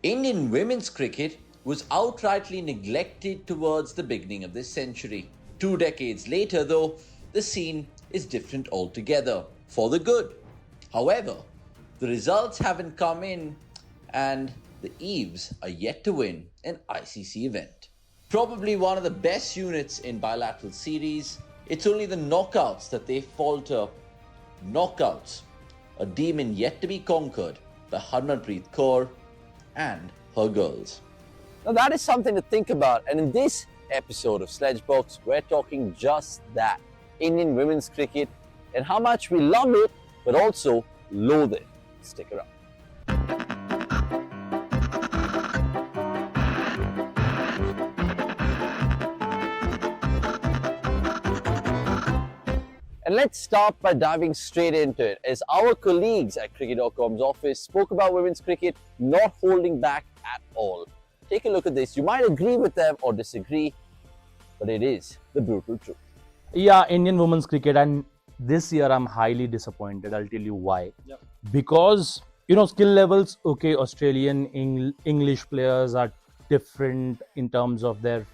Indian women's cricket was outrightly neglected towards the beginning of this century. 2 decades later, though, the scene is different altogether, for the good. However, the results haven't come in, and the Eves are yet to win an ICC event. Probably one of the best units in bilateral series, it's only the knockouts that they falter. Knockouts, a demon yet to be conquered by Harmanpreet Kaur and her girls. Now that is something to think about, and in this episode of Sledge Box, we're talking just that, Indian women's cricket and how much we love it but also loathe it. Stick around. And let's start by diving straight into it, as our colleagues at cricket.com's office spoke about women's cricket not holding back at all. Take a look at this. You might agree with them or disagree, but it is the brutal truth. Yeah, Indian women's cricket, and this year I'm highly disappointed. I'll tell you why. Yep. Because, skill levels, okay, Australian, English players are different in terms of their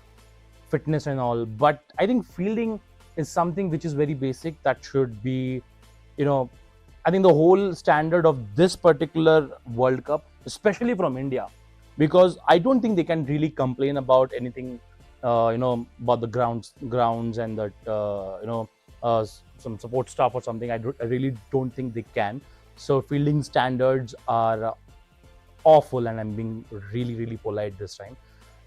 fitness and all, but I think fielding is something which is very basic that should be, I think the whole standard of this particular World Cup, especially from India, because I don't think they can really complain about anything, about the grounds and that, some support staff or something. I really don't think they can. So fielding standards are awful, and I'm being really, really polite this time.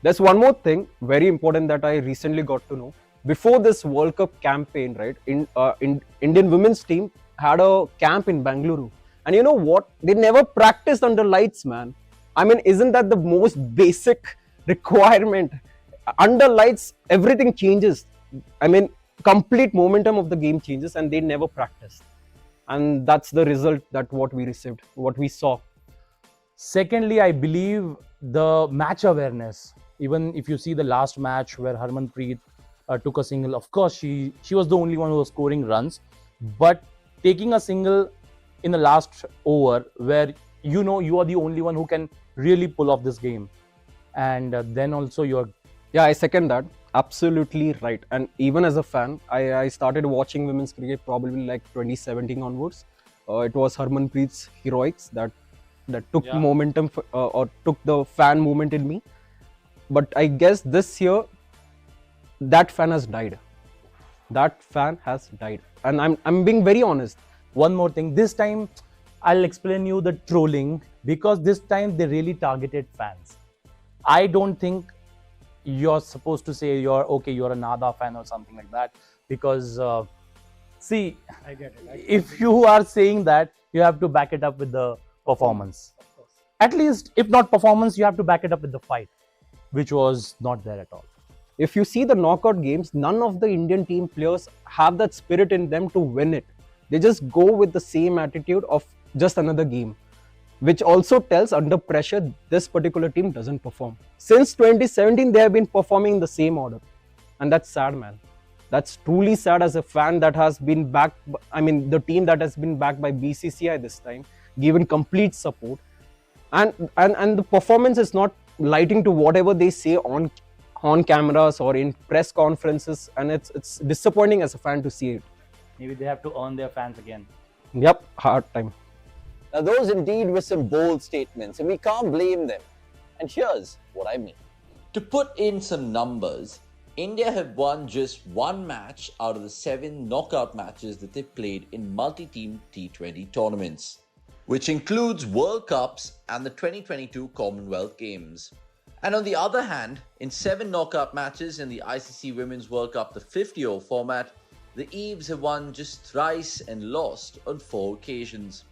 There's one more thing very important that I recently got to know. Before this World Cup campaign, right, Indian women's team had a camp in Bengaluru. And you know what? They never practiced under lights, man. I mean, isn't that the most basic requirement? Under lights, everything changes. I mean, complete momentum of the game changes, and they never practiced. And that's the result that what we received, what we saw. Secondly, I believe the match awareness. Even if you see the last match where Harmanpreet took a single, of course she was the only one who was scoring runs, but taking a single in the last over where you are the only one who can really pull off this game, and then also Yeah, I second that. Absolutely right. And even as a fan, I started watching women's cricket probably like 2017 onwards. It was Harmanpreet's heroics that took momentum or took the fan movement in me. But I guess this year that fan has died. That fan has died, and I'm being very honest. One more thing, this time I'll explain you the trolling, because this time they really targeted fans. I don't think you're supposed to say you're a Nada fan or something like that, because see, I get it. If you are saying that, you have to back it up with the performance. Of course. At least, if not performance, you have to back it up with the fight, which was not there at all. If you see the knockout games, none of the Indian team players have that spirit in them to win it. They just go with the same attitude of just another game, which also tells under pressure this particular team doesn't perform. Since 2017, they have been performing in the same order, and that's sad, man. That's truly sad as a fan that has been backed. I mean, the team that has been backed by BCCI this time, given complete support, and the performance is not lighting to whatever they say on cameras or in press conferences, and it's disappointing as a fan to see it. Maybe they have to earn their fans again. Yep, hard time. Now those indeed were some bold statements, and we can't blame them. And here's what I mean. To put in some numbers, India have won just one match out of the 7 knockout matches that they played in multi-team T20 tournaments, which includes World Cups and the 2022 Commonwealth Games. And on the other hand, in 7 knockout matches in the ICC Women's World Cup, the 50-over format, the Eves have won just thrice and lost on 4 occasions.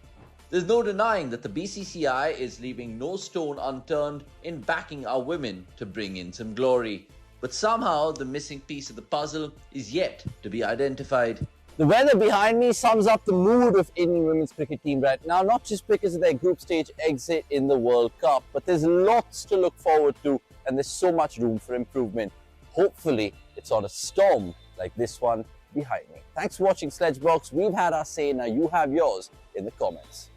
There's no denying that the BCCI is leaving no stone unturned in backing our women to bring in some glory. But somehow the missing piece of the puzzle is yet to be identified. The weather behind me sums up the mood of Indian women's cricket team right now, not just because of their group stage exit in the World Cup, but there's lots to look forward to, and there's so much room for improvement. Hopefully, it's not a storm like this one behind me. Thanks for watching Sledge Box. We've had our say, now you have yours in the comments.